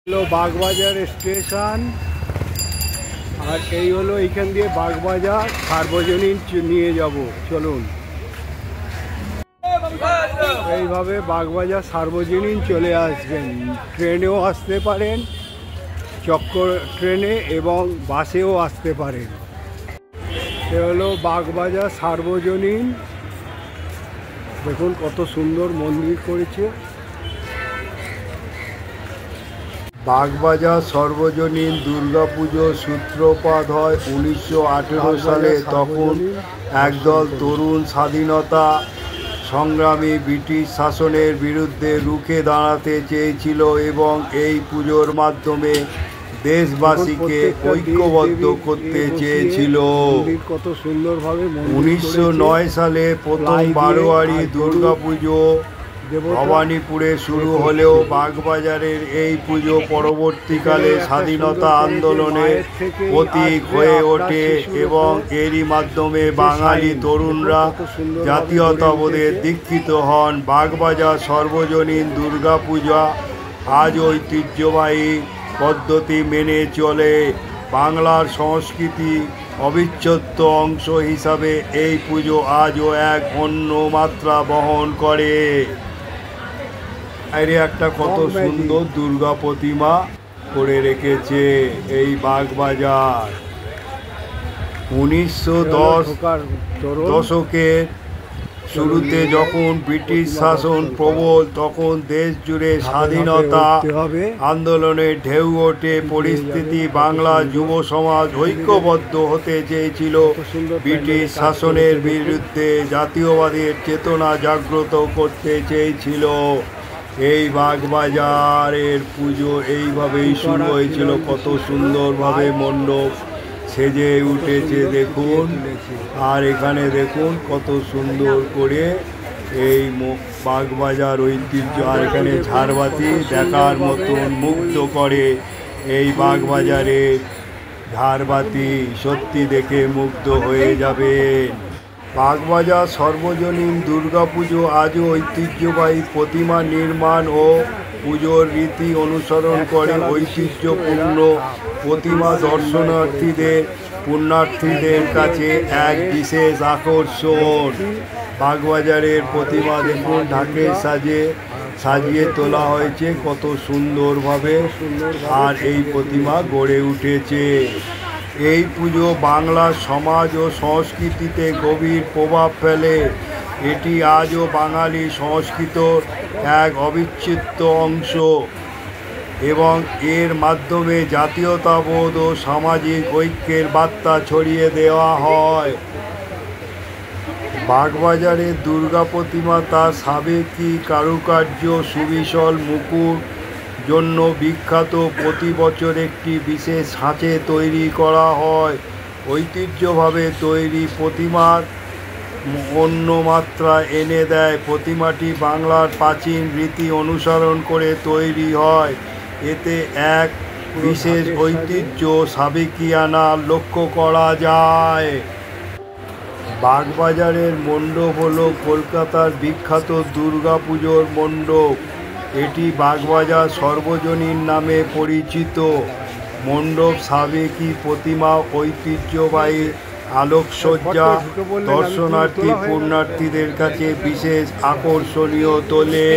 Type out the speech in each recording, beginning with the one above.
হলো বাগবাজার স্টেশন। আর এই হলো এইখান দিয়ে বাগবাজার সার্বজনীন নিয়ে যাব। চলুন, এইভাবে বাগবাজার সার্বজনীন চলে আসবেন। ট্রেনেও আসতে পারেন, চক্কর ট্রেনে, এবং বাসেও আসতে পারেন। এ হলো বাগবাজার সার্বজনীন। দেখুন কত সুন্দর মন্দির করেছে। বাগবাজার সর্বজনীন দুর্গাপুজো সূত্রপাত হয় 1918 সালে। তখন একদল তরুণ স্বাধীনতা সংগ্রামী ব্রিটিশ শাসনের বিরুদ্ধে রুখে দাঁড়াতে চেয়েছিল এবং এই পুজোর মাধ্যমে দেশবাসীকে ঐক্যবদ্ধ করতে চেয়েছিল। কত সুন্দরভাবে 1909 সালে প্রথম বারোয়ারি দুর্গাপুজো ভবানীপুরে শুরু হলেও বাগবাজারের এই পুজো পরবর্তীকালে স্বাধীনতা আন্দোলনের প্রতীক হয়ে ওঠে এবং এরই মাধ্যমে বাঙালি তরুণরা জাতীয়তাবোধে দীক্ষিত হন। বাগবাজার সর্বজনীন দুর্গাপূজা আজ ঐতিহ্যবাহী পদ্ধতি মেনে চলে। বাংলার সংস্কৃতি অবিচ্ছেদ্য অংশ হিসাবে এই পুজো আজও এক অন্য মাত্রা বহন করে। এর একটা কত সুন্দর দুর্গা প্রতিমা করে রেখেছে এই বাগবাজার। 1910 দশকের শুরুতে যখন ব্রিটিশ শাসন প্রবল, তখন দেশ জুড়ে স্বাধীনতা আন্দোলনের ঢেউ ওঠে। পরিস্থিতি বাংলা যুব সমাজ ঐক্যবদ্ধ হতে চেয়েছিল, ব্রিটিশ শাসনের বিরুদ্ধে জাতীয়বাদের চেতনা জাগ্রত করতে চেয়েছিল। এই বাগবাজারের পুজো এইভাবেই শুরু হয়েছিল। কত সুন্দরভাবে মণ্ডপ সেজে উঠেছে দেখুন। আর এখানে দেখুন কত সুন্দর করে এই বাগবাজার ঐতিহ্য। আর এখানে ঝাড়বাতি দেখার মতন মুগ্ধ করে। এই বাগবাজারের ঝাড়বাতি সত্যি দেখে মুগ্ধ হয়ে যাবেন। বাগবাজার সর্বজনীন দুর্গাপুজো আজও ঐতিহ্যবাহী প্রতিমা নির্মাণ ও পুজোর রীতি অনুসরণ করে। ঐতিহ্যপূর্ণ প্রতিমা পুণ্যার্থীদের কাছে এক বিশেষ আকর্ষণ। বাগবাজারের প্রতিমা দেখুন ঢাকে সাজিয়ে তোলা হয়েছে কত সুন্দরভাবে, আর এই প্রতিমা গড়ে উঠেছে। এই পুজো বাংলার সমাজ ও সংস্কৃতিতে গভীর প্রভাব ফেলে। এটি আজও বাঙালি সংস্কৃতির এক অবিচ্ছেদ্য অংশ এবং এর মাধ্যমে জাতীয়তাবোধ ও সামাজিক ঐক্যের বার্তা ছড়িয়ে দেওয়া হয়। বাগবাজারের দুর্গা প্রতিমা তার সাবেকি কারুকার্য, সুবিশাল মুকুট জন্য বিখ্যাত। প্রতি বছর একটি বিশেষ ছাঁচে তৈরি করা হয়। ঐতিহ্যভাবে তৈরি প্রতিমার অন্য মাত্রা এনে দেয়। প্রতিমাটি বাংলার প্রাচীন রীতি অনুসরণ করে তৈরি হয়। এতে এক বিশেষ ঐতিহ্য সাবেকিয়ানা লক্ষ্য করা যায়। বাগবাজারের মণ্ডপ হলো কলকাতার বিখ্যাত দুর্গাপুজোর মণ্ডপ। এটি বাগবাজার সর্বজনীন নামে পরিচিত। মণ্ডপ সাবেকি প্রতিমা, ঐতিহ্যবাহী আলোকসজ্জা দর্শনার্থী পুণ্যার্থীদের কাছে বিশেষ আকর্ষণীয় তোলে।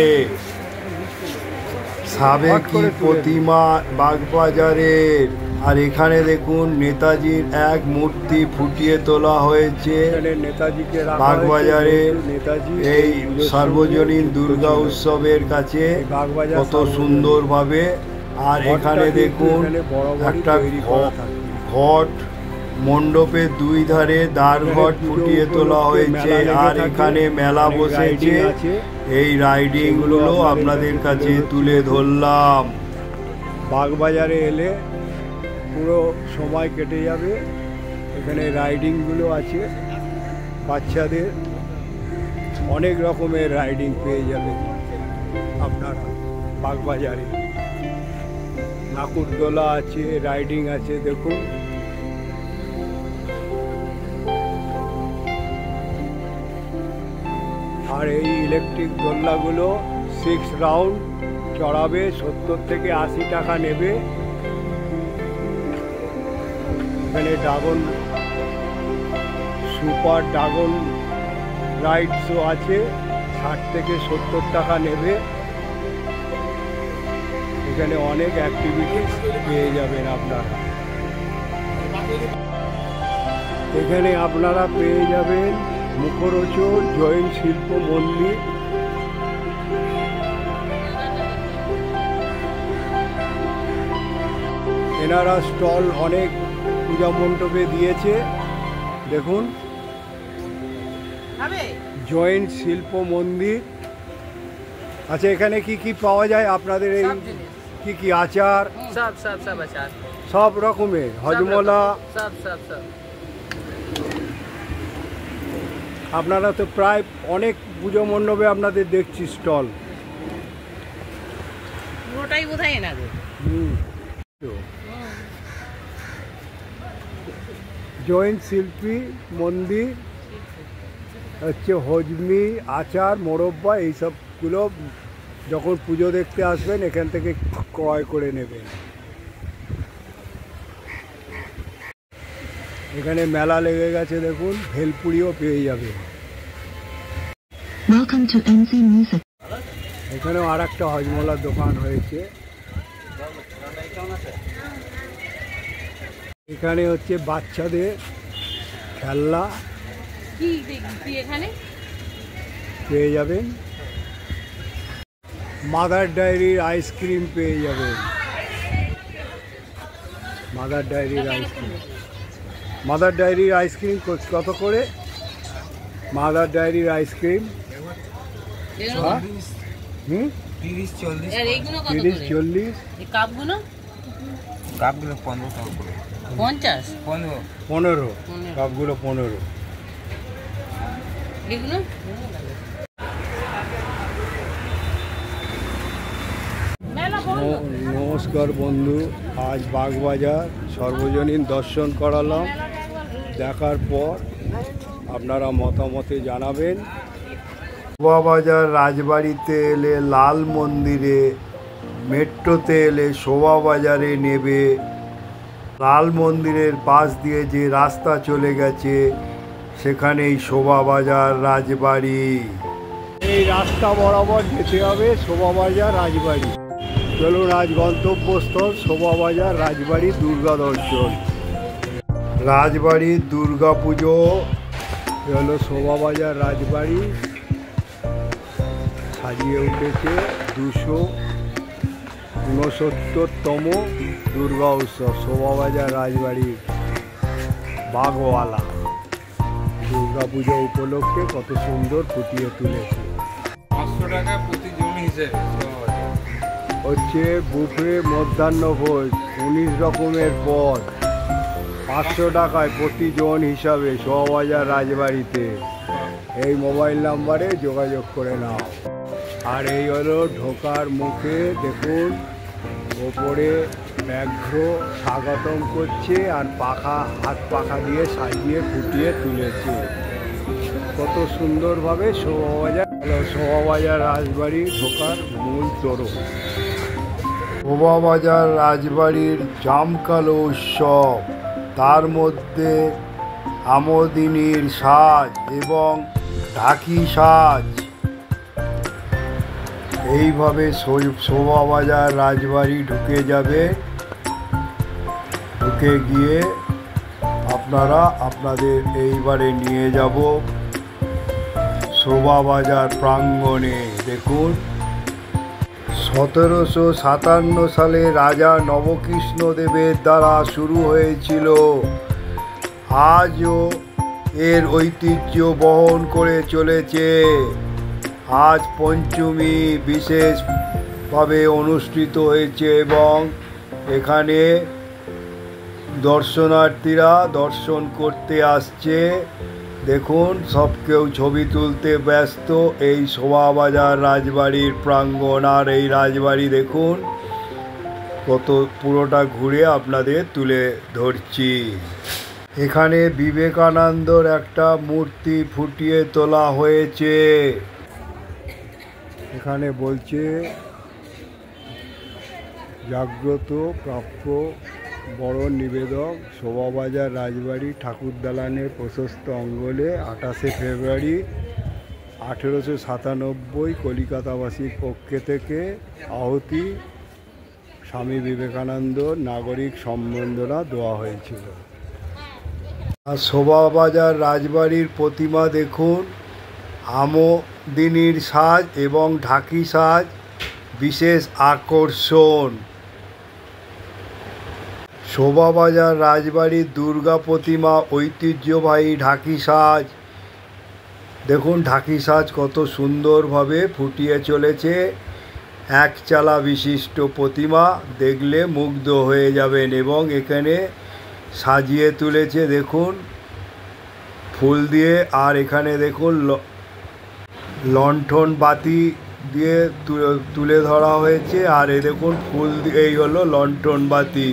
সাবেকি প্রতিমা বাগবাজারের। আর এখানে দেখুন নেতাজির এক মূর্তি ফুটিয়ে তোলা হয়েছে বাগবাজারের এই সার্বজনীন দুর্গা উৎসবের কাছে কত সুন্দরভাবে। আর এখানে দেখুন একটা ঘট, মণ্ডপের দুই ধারে দ্বারঘট ফুটিয়ে তোলা হয়েছে। আর এখানে মেলা বসেছে। এই রাইডিংগুলো আপনাদের কাছে তুলে ধরলাম। বাগবাজারে এলে পুরো সময় কেটে যাবে। এখানে রাইডিংগুলো আছে বাচ্চাদের, অনেক রকমের রাইডিং পেয়ে যাবেন আপনারা বাগবাজারে। নাকুরদোলা আছে, রাইডিং আছে দেখুন। আর এই ইলেকট্রিক দোলনাগুলো 6 রাউন্ড চড়াবে, 70 থেকে 80 টাকা নেবে। এখানে ড্রাগন সুপার ড্রাগন রাইডসও আছে, 60 থেকে 70 টাকা নেবে। এখানে অনেক অ্যাক্টিভিটিস পেয়ে যাবেন আপনারা। এখানে আপনারা পেয়ে যাবেন মুখরোচক জৈন শিল্প মন্দির। এনারা স্টল অনেক পূজা মণ্ডপে দিয়েছে, দেখুন জৈন শিল্প মন্দির। আচ্ছা, এখানে কি কি পাওয়া যায় আপনাদের? এই কি কি আচার? সব আচার, সব রকমের হজমলা। সব আপনারা তো প্রায় অনেক পুজো মণ্ডপে আপনাদের দেখছি স্টল। পুরোটাই বোধহয় এনাদের। জৈন শিল্পী মন্দির হচ্ছে হজমি, আচার, মোরব্বা এইসবগুলো যখন পুজো দেখতে আসবেন এখান থেকে ক্রয় করে নেবেন। এখানে মেলা লেগে গেছে, দেখুন ভেলপুরিও পেয়ে যাবে। এখানেও আর একটা হজমলার দোকান হয়েছে। এখানে হচ্ছে বাচ্চাদের খেলনা পেয়ে যাবেন। মাদার ডায়েরির আইসক্রিম পেয়ে যাবেন। মাদার ডায়েরির আইসক্রিম, মাদার ডায়েরির আইসক্রিম কত করে? মাদার ডায়েরির আইসক্রিম 30-40। কাপগুলো 50, 15 কাপগুলো 15। এগুলো নমস্কার বন্ধু, আজ বাগবাজার সর্বজনীন দর্শন করালাম। দেখার পর আপনারা মতামতে জানাবেন। শোভাবাজার রাজবাড়িতে এলে লাল মন্দিরে, মেট্রোতে এলে শোভাবাজারে নেবে। লাল মন্দিরের পাশ দিয়ে যে রাস্তা চলে গেছে সেখানেই শোভাবাজার রাজবাড়ি। এই রাস্তা বরাবর যেতে হবে শোভাবাজার রাজবাড়ি। চলুন আজ গন্তব্যস্থল শোভাবাজার রাজবাড়ি দুর্গা দর্শন। রাজবাড়ির দুর্গা পুজো হলো শোভাবাজার রাজবাড়ি, সাজিয়ে উঠেছে 269তম দুর্গা উৎসব। শোভাবাজার রাজবাড়ির বাগওয়ালা দুর্গা পুজো উপলক্ষে কত সুন্দর ফুটিয়ে তুলেছে। 500 টাকা প্রতি জন হিসেবে হচ্ছে বুফে মধ্যাহ্ন ভোজ, 19 রকমের পদ, 500 টাকায় প্রতি জন হিসাবে শোভাবাজার রাজবাড়িতে। এই মোবাইল নাম্বারে যোগাযোগ করে নাও। আর এই হলো ঢোকার মুখে, দেখুন ওপরে ব্যাঘ্র স্বাগতম করছে আর হাত পাখা দিয়ে সাজিয়ে ফুটিয়ে তুলেছে। কত সুন্দরভাবে শোভাবাজার রাজবাড়ি ঢোকার মূল তোরণ। শোভাবাজার রাজবাড়ির জামকালো উৎসব, তার মধ্যে আমোদিনীর সাজ এবং ঢাকি সাজ। এইভাবে শোভাবাজার রাজবাড়ি ঢুকে যাবে। ঢুকে গিয়ে আপনাদের এইবারে নিয়ে যাব শোভাবাজার প্রাঙ্গণে। দেখুন 1757 সালে রাজা নবকৃষ্ণদেবের দ্বারা শুরু হয়েছিল। আজও এর ঐতিহ্য বহন করে চলেছে। আজ পঞ্চমী বিশেষভাবে অনুষ্ঠিত হয়েছে এবং এখানে দর্শনার্থীরা দর্শন করতে আসছে। দেখুন সব কেউ ছবি তুলতে ব্যস্ত। এই শোভাবাজার রাজবাড়ির প্রাঙ্গণ আর এই রাজবাড়ি দেখুন কত পুরোটা ঘুরে আপনাদের তুলে ধরছি। এখানে বিবেকানন্দর একটা মূর্তি ফুটিয়ে তোলা হয়েছে। এখানে বলছে জাগ্রত প্রাপ্য বড় নিবেদক শোভাবাজার রাজবাড়ি ঠাকুর দালানের প্রশস্ত অঙ্গলে 28শে ফেব্রুয়ারি 1897 কলিকাতাবাসীর পক্ষ থেকে আহুতি স্বামী বিবেকানন্দ নাগরিক সম্বর্ধনা দেওয়া হয়েছিল। আর শোভাবাজার রাজবাড়ির প্রতিমা দেখুন, আমোদিনীর সাজ এবং ঢাকি সাজ বিশেষ আকর্ষণ। শোভাবাজার রাজবাড়ির দুর্গা প্রতিমা ঐতিহ্যবাহী ঢাকি সাজ দেখুন, ঢাকি সাজ কত সুন্দরভাবে ফুটিয়ে চলেছে। একচালা বিশিষ্ট প্রতিমা, দেখলে মুগ্ধ হয়ে যাবেন। এবং এখানে সাজিয়ে তুলেছে দেখুন ফুল দিয়ে, আর এখানে দেখুন লণ্ঠন বাতি দিয়ে তুলে ধরা হয়েছে। আর এই দেখুন ফুল দিয়ে, এই হলো লণ্ঠন বাতি।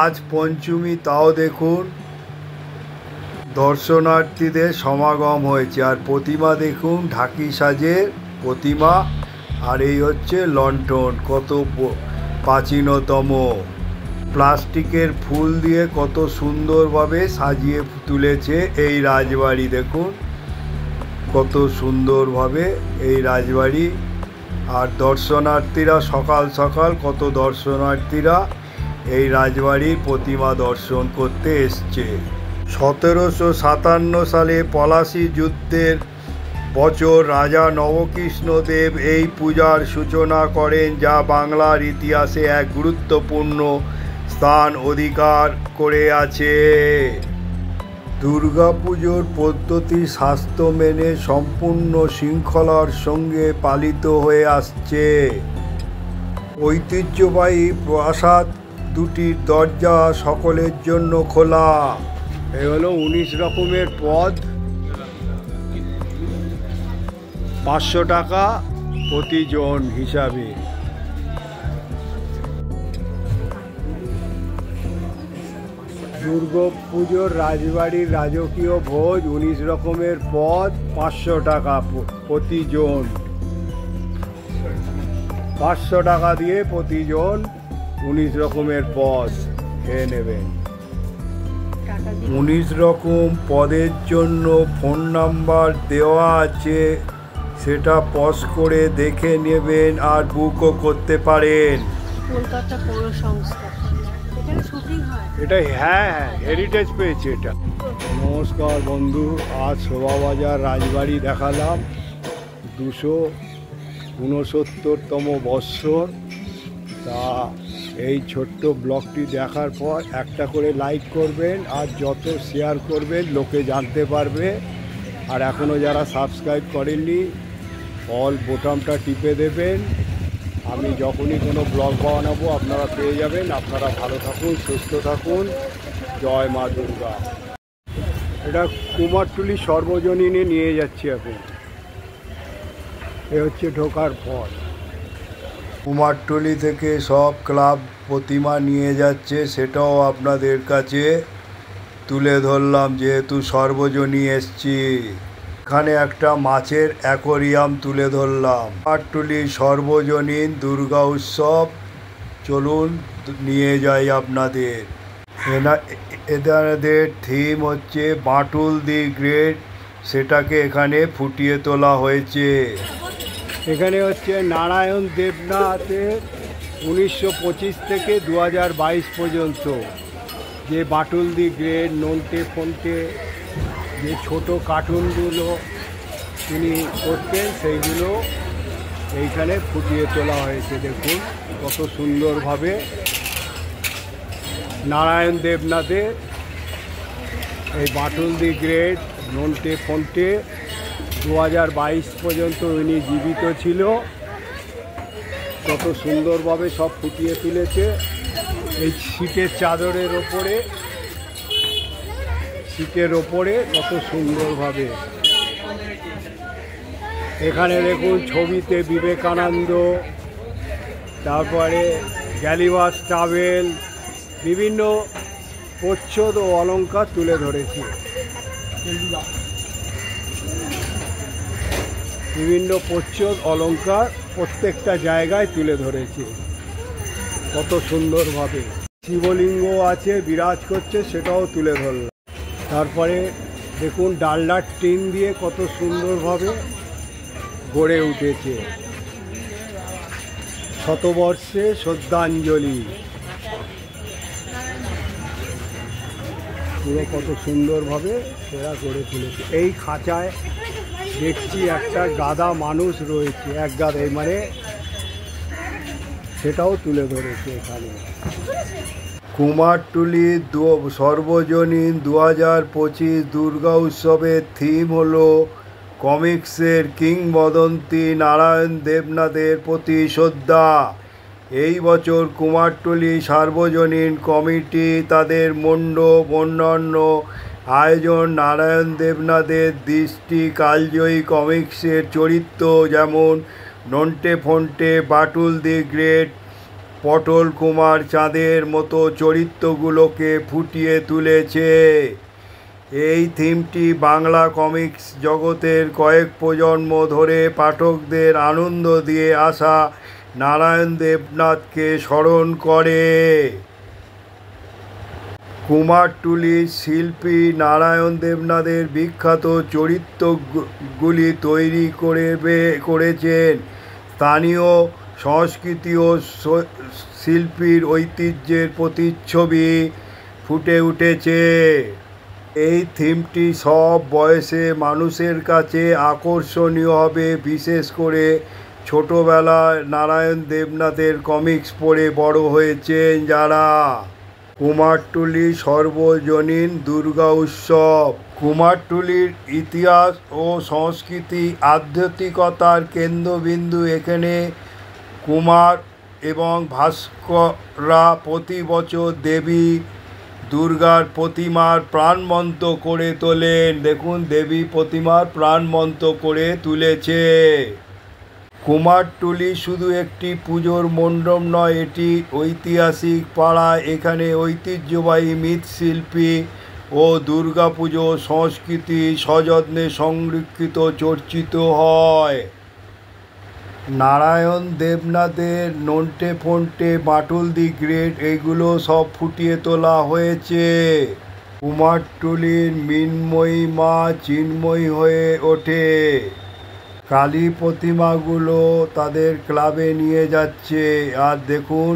আজ পঞ্চমী, তাও দেখুন দর্শনার্থীদের সমাগম হয়েছে। আর প্রতিমা দেখুন, ঢাকি সাজের প্রতিমা। আর এই হচ্ছে লণ্ঠন, কত প্রাচীনতম। প্লাস্টিকের ফুল দিয়ে কত সুন্দরভাবে সাজিয়ে তুলেছে এই রাজবাড়ি। দেখুন কত সুন্দরভাবে এই রাজবাড়ি। আর দর্শনার্থীরা সকাল সকাল কত দর্শনার্থীরা এই রাজবাড়ির প্রতিমা দর্শন করতে এসছে। 1757 সালে পলাশী যুদ্ধের বছর রাজা নবকৃষ্ণদেব এই পূজার সূচনা করেন, যা বাংলার ইতিহাসে এক গুরুত্বপূর্ণ স্থান অধিকার করে আছে। দুর্গাপুজোর পদ্ধতি শাস্ত্র মেনে সম্পূর্ণ শৃঙ্খলার সঙ্গে পালিত হয়ে আসছে। ঐতিহ্যবাহী প্রাসাদ দুটির দরজা সকলের জন্য খোলা। এই হলো 19 রকমের পদ, 500 টাকা প্রতিজন হিসাবে। দুর্গাপুজোর রাজবাড়ির রাজকীয় ভোজ 19 রকমের পদ, 500 টাকা প্রতিজন। 500 টাকা দিয়ে প্রতিজন 19 রকমের পদ খেয়ে নেবেন। 19 রকম পদের জন্য ফোন নাম্বার দেওয়া আছে, সেটা পজ করে দেখে নেবেন আর বুকও করতে পারেন। কলকাতা পৌর সংস্থা, এখানে শুটিং হয়। এটা হ্যাঁ হেরিটেজ পেয়েছে এটা। নমস্কার বন্ধু, আজ শোভাবাজার রাজবাড়ি দেখালাম। 269তম বৎসর। তা এই ছোট্ট ব্লগটি দেখার পর একটা করে লাইক করবেন, আর যত শেয়ার করবেন লোকে জানতে পারবে। আর এখনও যারা সাবস্ক্রাইব করেননি, অল বোতামটা টিপে দেবেন। আমি যখনই কোনো ব্লগ বানাবো আপনারা পেয়ে যাবেন। আপনারা ভালো থাকুন, সুস্থ থাকুন। জয় মা দুর্গা। এটা কুমারটুলি সর্বজনীনে নিয়ে যাচ্ছি এখন। এ হচ্ছে ঢোকার পর। কুমারটুলি থেকে সব ক্লাব প্রতিমা নিয়ে যাচ্ছে, সেটাও আপনাদের কাছে তুলে ধরলাম, যেহেতু সর্বজনী এসছি। এখানে একটা মাছের অ্যাকোরিয়াম তুলে ধরলাম। কুমারটুলি সর্বজনীন দুর্গা উৎসব, চলুন নিয়ে যাই আপনাদের। এদের থিম হচ্ছে বাঁটুল দি গ্রেট, সেটাকে এখানে ফুটিয়ে তোলা হয়েছে। এখানে হচ্ছে নারায়ণ দেবনাথের 1925 থেকে 2022 পর্যন্ত যে বাঁটুল দি গ্রেট, নন্টে ফন্টে, যে ছোট কার্টুনগুলো তিনি করতেন, সেইগুলো এইখানে ফুটিয়ে তোলা হয়েছে। দেখুন কত সুন্দরভাবে নারায়ণ দেবনাথের এই বাঁটুল দি গ্রেট, নন্টে ফন্টে 2022 পর্যন্ত উনি জীবিত ছিল। কত সুন্দরভাবে সব ফুটিয়ে তুলেছে। এই শীতের চাদরের ওপরে, শীতের ওপরে কত সুন্দরভাবে। এখানে দেখুন ছবিতে বিবেকানন্দ, তারপরে গ্যালিভার্স ট্রাভেল, বিভিন্ন প্রচ্ছদ ও অলংকার তুলে ধরেছে। বিভিন্ন প্রচ্ছদ অলংকার প্রত্যেকটা জায়গায় তুলে ধরেছে। কত সুন্দরভাবে শিবলিঙ্গ আছে, বিরাজ করছে, সেটাও তুলে ধরলাম। তারপরে দেখুন ডালডার টিন দিয়ে কত সুন্দরভাবে গড়ে উঠেছে। শতবর্ষে শ্রদ্ধাঞ্জলি, পুরো কত সুন্দরভাবে এরা গড়ে তুলেছে। এই খাঁচায় দেখছি একটা গাদা মানুষ রয়েছে, এক গাদা, মানে সেটাও তুলে ধরেছে এখানে। কুমারটুলি সর্বজনীন 2025 দুর্গা উৎসবের থিম হলো কমিক্সের কিংবদন্তি নারায়ণ দেবনাথের প্রতি শ্রদ্ধা। এই বছর কুমারটুলি সার্বজনীন কমিটি তাদের মণ্ডপ অন্যান্য আয়োজন নারায়ণ দেবনাথের দৃষ্টি কালজয়ী কমিক্সের চরিত্র যেমন নন্টে ফন্টে, বাটুল দি গ্রেট, পটল কুমার চাঁদের মতো চরিত্রগুলোকে ফুটিয়ে তুলেছে। এই থিমটি বাংলা কমিক্স জগতের কয়েক প্রজন্ম ধরে পাঠকদের আনন্দ দিয়ে আসা নারায়ণ দেবনাথকে স্মরণ করে। কুমারটুলির শিল্পী নারায়ণ দেবনাথের বিখ্যাত চরিত্রগুলি তৈরি করেছেন। স্থানীয় সংস্কৃতি ও শিল্পীর ঐতিহ্যের প্রতিচ্ছবি ফুটে উঠেছে। এই থিমটি সব বয়সে মানুষের কাছে আকর্ষণীয় হবে, বিশেষ করে ছোটবেলায় নারায়ণ দেবনাথের কমিক্স পড়ে বড় হয়েছেন যারা। কুমারটুলি সর্বজনীন দুর্গা উৎসব। কুমারটুলির ইতিহাস ও সংস্কৃতি আধ্যাত্মিকতার কেন্দ্রবিন্দু। এখানে কুমার এবং ভাস্কররা প্রতি বছর দেবী দুর্গার প্রতিমার প্রাণবন্ত করে তোলেন। দেখুন দেবী প্রতিমার প্রাণবন্ত করে তুলেছে। কুমারটুলি শুধু একটি পুজোর মণ্ডপ নয়, এটি ঐতিহাসিক পাড়া। এখানে ঐতিহ্যবাহী মৃৎশিল্পী ও দুর্গাপুজো সংস্কৃতি সযত্নে সংরক্ষিত চর্চিত হয়। নারায়ণ দেবনাথের নন্টে ফন্টে, বাটুল দি গ্রেট, এগুলো সব ফুটিয়ে তোলা হয়েছে। কুমারটুলির মৃন্ময়ী মা চিন্ময়ী হয়ে ওঠে। কালী প্রতিমাগুলো তাদের ক্লাবে নিয়ে যাচ্ছে। আর দেখুন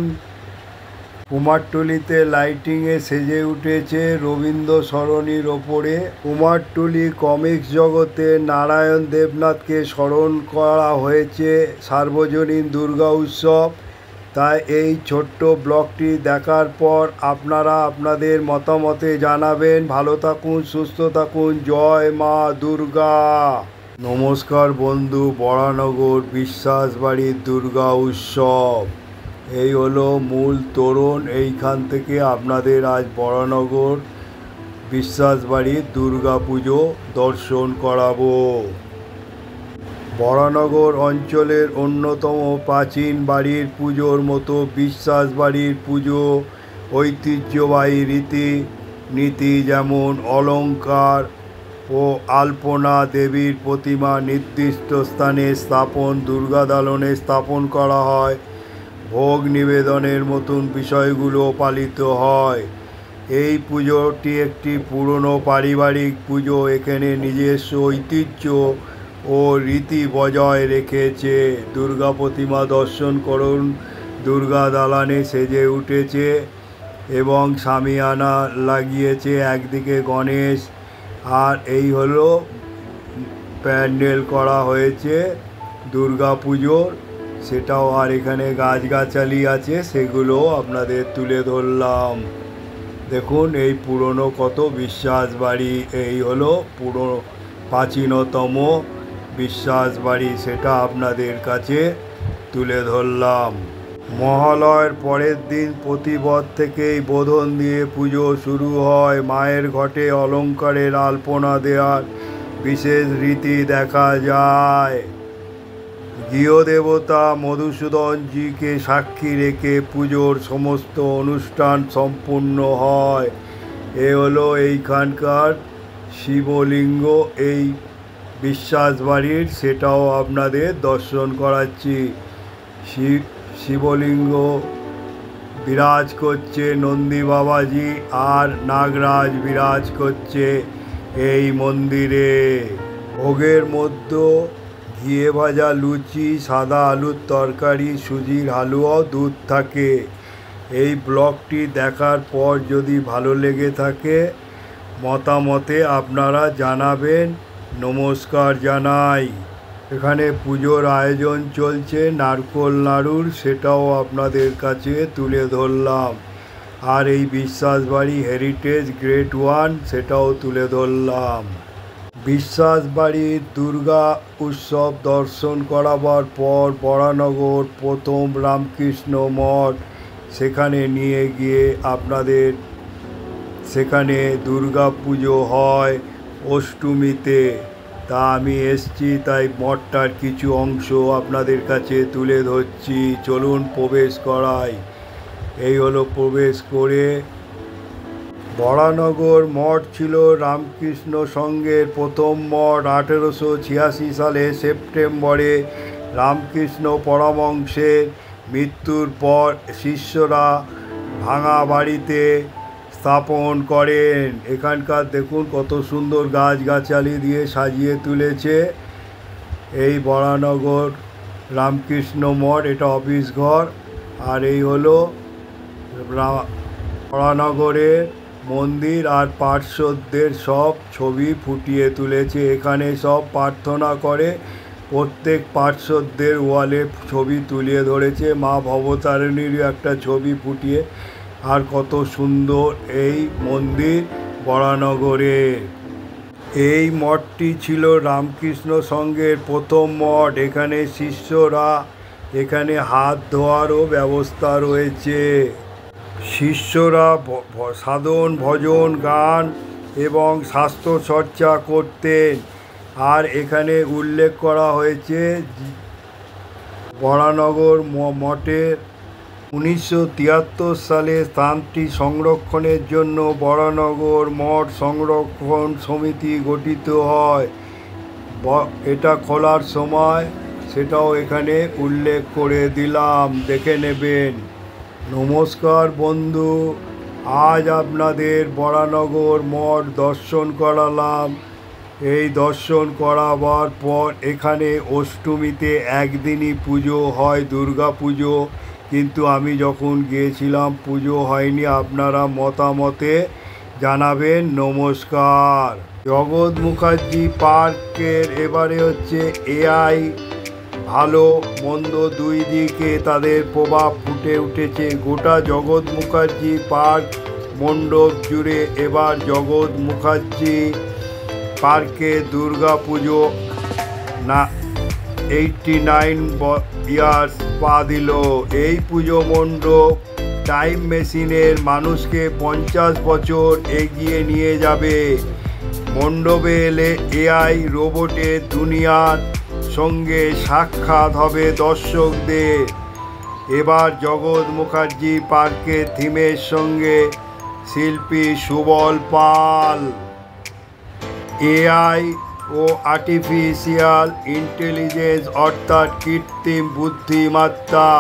কুমারটুলিতে লাইটিংয়ে সেজে উঠেছে রবীন্দ্র সরণির ওপরে। কুমারটুলি কমিক্স জগতে নারায়ণ দেবনাথকে স্মরণ করা হয়েছে সার্বজনীন দুর্গা উৎসব। তাই এই ছোট্ট ব্লগটি দেখার পর আপনারা আপনাদের মতামতে জানাবেন। ভালো থাকুন, সুস্থ থাকুন, জয় মা দুর্গা। নমস্কার বন্ধু, বরানগর বিশ্বাসবাড়ির দুর্গা উৎসব। এই হলো মূল তোরণ। এইখান থেকে আপনাদের আজ বরানগর বিশ্বাসবাড়ির দুর্গা পুজো দর্শন করাবো। বরানগর অঞ্চলের অন্যতম প্রাচীন বাড়ির পুজোর মতো বিশ্বাসবাড়ির পুজো ঐতিহ্যবাহী রীতিনীতি, যেমন অলঙ্কার ও আলপনা, দেবীর প্রতিমা নির্দিষ্ট স্থানে স্থাপন, দুর্গা দালনে স্থাপন করা হয়, ভোগ নিবেদনের মতন বিষয়গুলো পালিত হয়। এই পুজোটি একটি পুরনো পারিবারিক পুজো। এখানে নিজস্ব ঐতিহ্য ও রীতি বজায় রেখেছে। দুর্গা প্রতিমা দর্শন করুন, দুর্গা দালানে সেজে উঠেছে এবং শামিয়ানা লাগিয়েছে, একদিকে গণেশ। আর এই হলো প্যান্ডেল করা হয়েছে দুর্গা পুজোর, সেটাও। আর এখানে গাছগাছালি আছে, সেগুলো আপনাদের তুলে ধরলাম। দেখুন এই পুরনো কত বিশ্বাস বাড়ি। এই হলো প্রাচীনতম বিশ্বাস বাড়ি, সেটা আপনাদের কাছে তুলে ধরলাম। মহালয়ের পরের দিন প্রতিপদ থেকেই বোধন দিয়ে পুজো শুরু হয়। মায়ের ঘটে অলঙ্কারের আলপনা দেওয়ার বিশেষ রীতি দেখা যায়। গৃহদেবতা মধুসূদনজিকে সাক্ষী রেখে পুজোর সমস্ত অনুষ্ঠান সম্পূর্ণ হয়। এ হলো এইখানকার শিবলিঙ্গ এই বিশ্বাস বাড়ির, সেটাও আপনাদের দর্শন করাচ্ছি। শিবলিঙ্গ বিরাজ করছে নন্দী বাবাজি আর নাগরাজ বিরাজ করছে এই মন্দিরে। ভোগের মধ্যে ঘিয়ে ভাজা লুচি, সাদা আলুর তরকারি, সুজির হালুয়া, দুধ থাকে। এই ব্লগটি দেখার পর যদি ভালো লেগে থাকে মতামতে আপনারা জানাবেন। নমস্কার জানাই। এখানে পুজোর আয়োজন চলছে নারকোল নাড়ুর, সেটাও আপনাদের কাছে তুলে ধরলাম। আর এই বিশ্বাস বাড়ি হেরিটেজ গ্রেড 1 সেটাও তুলে ধরলাম। বিশ্বাস বাড়ির দুর্গা উৎসব দর্শন করাবার পর বরানগর প্রথম রামকৃষ্ণ মঠ, সেখানে নিয়ে গিয়ে আপনাদের সেখানে দুর্গা পুজো হয় অষ্টমীতে। তা আমি এসছি, তাই মঠটার কিছু অংশ আপনাদের কাছে তুলে ধরছি। চলুন প্রবেশ করাই। এই হলো প্রবেশ করে। বরানগর মঠ ছিল রামকৃষ্ণ সংঘের প্রথম মঠ। 1886 সালে সেপ্টেম্বরে রামকৃষ্ণ পরমহংসের মৃত্যুর পর শিষ্যরা ভাঙা বাড়িতে স্থাপন করেন। এখানকার দেখুন কত সুন্দর গাছগাছালি দিয়ে সাজিয়ে তুলেছে এই বরানগর রামকৃষ্ণ মঠ। এটা অফিস ঘর। আর এই হলো বরানগরের মন্দির আর পার্শ্বদের সব ছবি ফুটিয়ে তুলেছে। এখানে সব প্রার্থনা করে প্রত্যেক পার্শ্বদের ওয়ালে ছবি তুলিয়ে ধরেছে। মা ভবতারিণীরও একটা ছবি ফুটিয়ে। আর কত সুন্দর এই মন্দির বরানগরে। এই মঠটি ছিল রামকৃষ্ণ সংঘের প্রথম মঠ। এখানে শিষ্যরা, এখানে হাত ধোয়ারও ব্যবস্থা রয়েছে। শিষ্যরা সাধন ভজন গান এবং স্বাস্থ্যচর্চা করতেন। আর এখানে উল্লেখ করা হয়েছে বরানগর মঠের 1973 সালে স্থানটি সংরক্ষণের জন্য বরানগর মঠ সংরক্ষণ সমিতি গঠিত হয়। এটা খোলার সময় সেটাও এখানে উল্লেখ করে দিলাম, দেখে নেবেন। নমস্কার বন্ধু, আজ আপনাদের বরানগর মঠ দর্শন করালাম। এই দর্শন করাবার পর এখানে অষ্টমীতে একদিনই পুজো হয়, দুর্গা পুজো। কিন্তু আমি যখন গিয়েছিলাম পুজো হয়নি। আপনারা মতামতে জানাবেন। নমস্কার। জগৎ মুখার্জি পার্কের এবারে হচ্ছে এআই ভালো মন্দ দুই দিকে তাদের প্রভাব ফুটে উঠেছে। গোটা জগৎ মুখার্জি পার্ক মণ্ডপ জুড়ে এবার জগৎ মুখার্জি পার্কে দুর্গা পুজো 89 ইয়ার্স পা দিল। এই পুজো মণ্ডপ টাইম মেশিনের মানুষকে 50 বছর এগিয়ে নিয়ে যাবে। মণ্ডপে এলে এআই রোবটের দুনিয়ার সঙ্গে সাক্ষাৎ হবে দর্শকদের। এবার জগৎ মুখার্জি পার্কের থিমের সঙ্গে শিল্পী সুবল পাল। এআই ও আর্টিফিশিয়াল ইন্টেলিজেন্স অর্থাৎ কৃত্রিম বুদ্ধিমত্তা।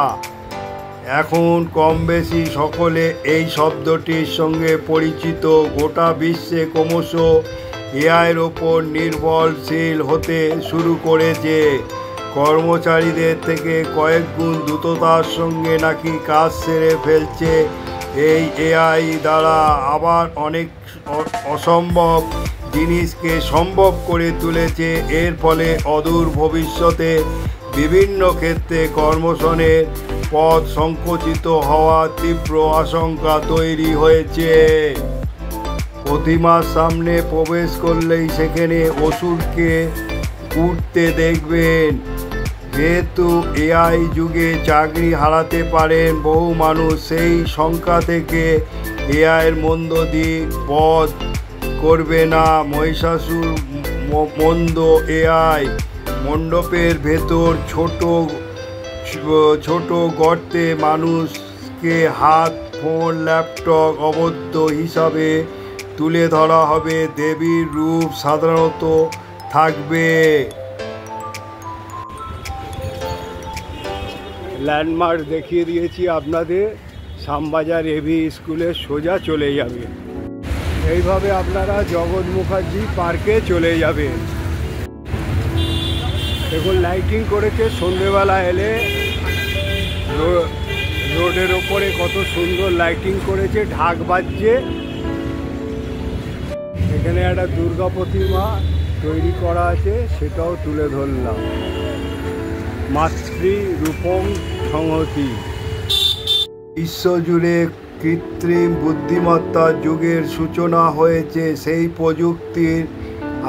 এখন কম বেশি সকলে এই শব্দটির সঙ্গে পরিচিত। গোটা বিশ্বে ক্রমশ এআইয়ের ওপর নির্ভরশীল হতে শুরু করেছে। কর্মচারীদের থেকে কয়েক গুণ দ্রুততার সঙ্গে নাকি কাজ সেরে ফেলছে এই এআই দ্বারা। আবার অনেক অসম্ভব জিনিসকে সম্ভব করে তুলেছে। এর ফলে অদূর ভবিষ্যতে বিভিন্ন ক্ষেত্রে কর্মসংস্থানের পথ সংকুচিত হওয়ার তীব্র আশঙ্কা তৈরি হয়েছে। প্রতিমার সামনে প্রবেশ করলেই সেখানে অসুরকে উঠতে দেখবেন। যেহেতু এআই যুগে চাকরি হারাতে পারেন বহু মানুষ, সেই সংখ্যা থেকে এআইয়ের মন্দ দিক বধ করবে না মহিষাসুর মন্দ এআই। মণ্ডপের ভেতর ছোট গর্তে মানুষকে হাত, ফোন, ল্যাপটপ অবৈধ হিসাবে তুলে ধরা হবে। দেবীর রূপ সাধারণত থাকবে। ল্যান্ডমার্ক দেখিয়ে দিয়েছি আপনাদের। শ্যামবাজার এভি স্কুলে সোজা চলে যাবে। এইভাবে আপনারা জগৎ মুখার্জি পার্কে চলে যাবেন। দেখুন লাইটিং করেছে, সন্ধেবেলা এলে রোডের ওপরে কত সুন্দর লাইটিং করেছে, ঢাক বাজছে। এখানে একটা দুর্গা প্রতিমা তৈরি করা আছে, সেটাও তুলে ধরলাম। মাতৃ রূপং সংহতি। বিশ্বজুড়ে কৃত্রিম বুদ্ধিমত্তার যুগের সূচনা হয়েছে। সেই প্রযুক্তির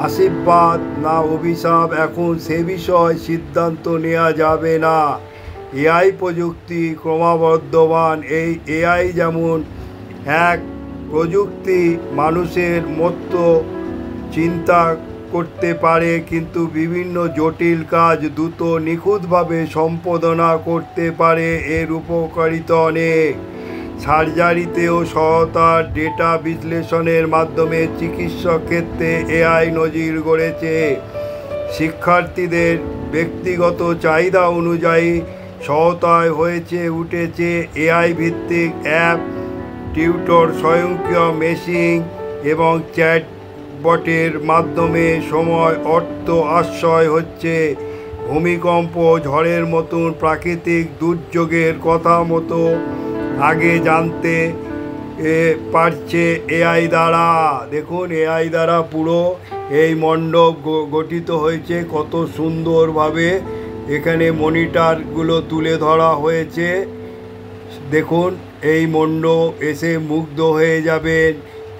আশীর্বাদ না অভিশাপ এখন সে বিষয়ে সিদ্ধান্ত নেওয়া যাবে না। এআই প্রযুক্তি ক্রমবর্ধমান। এই এআই যেমন এক প্রযুক্তি মানুষের মতো চিন্তা করতে পারে, কিন্তু বিভিন্ন জটিল কাজ দ্রুত নিখুঁতভাবে সম্পাদনা করতে পারে। এর উপকারিতা অনেক। সার্জারিতেও সহায়তার ডেটা বিশ্লেষণের মাধ্যমে চিকিৎসা ক্ষেত্রে এআই নজির গড়েছে। শিক্ষার্থীদের ব্যক্তিগত চাহিদা অনুযায়ী সহায়তায় হয়েছে উঠেছে এআই ভিত্তিক অ্যাপ, টিউটর, স্বয়ংক্রিয় মেশিন এবং চ্যাটবটের মাধ্যমে সময় অর্থ আশ্রয় হচ্ছে। ভূমিকম্প, ঝড়ের মতন প্রাকৃতিক দুর্যোগের কথা মতো আগে জানতে পারছে এআই দ্বারা। দেখুন এআই দ্বারা পুরো এই মণ্ডপ গঠিত হয়েছে, কত সুন্দরভাবে এখানে মনিটরগুলো তুলে ধরা হয়েছে। দেখুন এই মণ্ডপ এসে মুগ্ধ হয়ে যাবেন।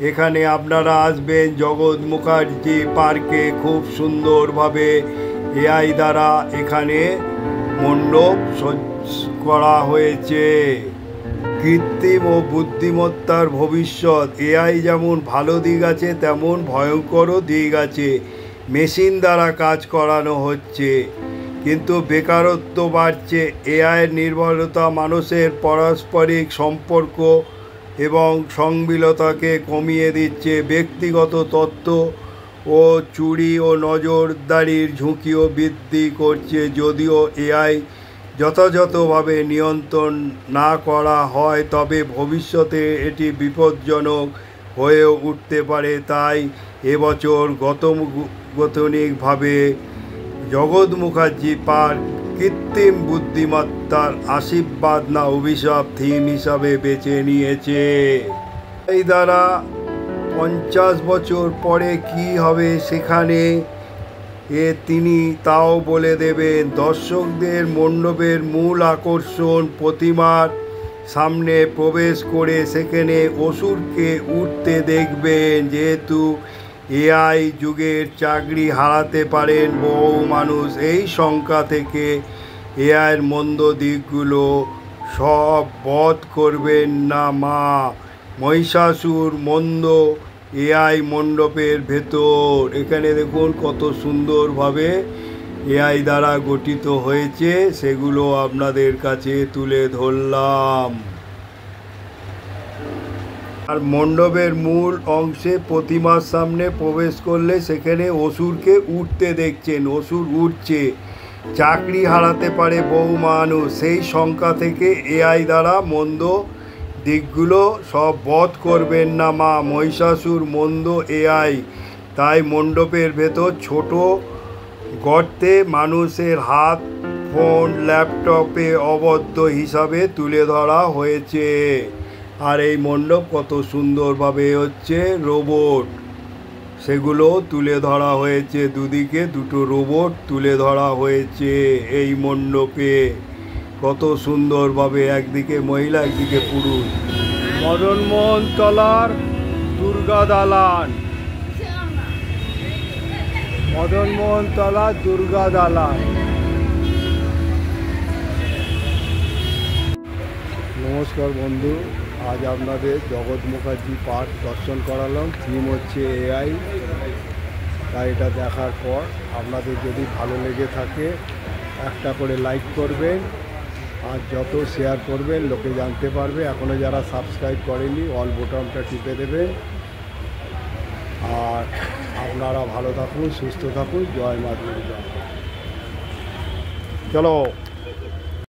এখানে আপনারা আসবেন জগৎ মুখার্জি পার্কে, খুব সুন্দরভাবে এআই দ্বারা এখানে মণ্ডপ করা হয়েছে। কৃত্রিম ও বুদ্ধিমত্তার ভবিষ্যৎ। এআই যেমন ভালো দিক আছে তেমন ভয়ঙ্করও দিক আছে। মেশিন দ্বারা কাজ করানো হচ্ছে, কিন্তু বেকারত্ব বাড়ছে। এআইয়ের নির্ভরতা মানুষের পারস্পরিক সম্পর্ক এবং সংবিলতাকে কমিয়ে দিচ্ছে। ব্যক্তিগত তথ্য ও চুরি ও নজরদারির ঝুঁকিও বৃদ্ধি করছে। যদিও এআই যথাযথভাবে নিয়ন্ত্রণ না করা হয়, তবে ভবিষ্যতে এটি বিপজ্জনক হয়ে উঠতে পারে। তাই এবছর গতানুগতিকভাবে জগৎ মুখার্জি পার্ক কৃত্রিম বুদ্ধিমত্তার আশীর্বাদ না অভিশাপ থিম হিসাবে বেছে নিয়েছে। এই দ্বারা 50 বছর পরে কি হবে সেখানে তিনি তাও বলে দেবেন। দর্শকদের মণ্ডপের মূল আকর্ষণ প্রতিমার সামনে প্রবেশ করে সেখানে অসুরকে উঠতে দেখবেন। যেহেতু এআই যুগের চাকরি হারাতে পারেন বহু মানুষ, এই সংখ্যা থেকে এআইয়ের মন্দ দিকগুলো সব বধ করবেন না মা মহিষাসুর। মন্দ এআই মণ্ডপের ভেতর এখানে দেখুন কত সুন্দরভাবে এআই দ্বারা গঠিত হয়েছে, সেগুলো আপনাদের কাছে তুলে ধরলাম। আর মণ্ডপের মূল অংশে প্রতিমার সামনে প্রবেশ করলে সেখানে অসুরকে উঠতে দেখছেন। অসুর উঠছে, চাকরি হারাতে পারে বহু মানুষ, সেই সংখ্যা থেকে এআই দ্বারা মন্দ দিকগুলো সব বধ করবেন না মা মহিষাসুর। মন্দ এআই। তাই মণ্ডপের ভেতর ছোট গর্তে মানুষের হাত, ফোন, ল্যাপটপে অবদ্ধ হিসাবে তুলে ধরা হয়েছে। আর এই মণ্ডপ কত সুন্দরভাবে হচ্ছে রোবট, সেগুলো তুলে ধরা হয়েছে। দুদিকে দুটো রোবট তুলে ধরা হয়েছে এই মণ্ডপে, কত সুন্দরভাবে, একদিকে মহিলা একদিকে পুরুষ। মদনমোহন তলার দুর্গা দালান, মদনমোহন তলা দুর্গা দালান। নমস্কার বন্ধু, আজ আপনাদের জগৎ মুখার্জি পার্ক দর্শন করালাম। থিম হচ্ছে এআই। তাই এটা দেখার পর আপনাদের যদি ভালো লেগে থাকে একটা করে লাইক করবেন, আর যত শেয়ার করবেন লোকে জানতে পারবে। এখনও যারা সাবস্ক্রাইব করেনি অল বোতামটা টিপে দেবেন। আর আপনারা ভালো থাকুন, সুস্থ থাকুন। জয় মা দুর্গা। চলো।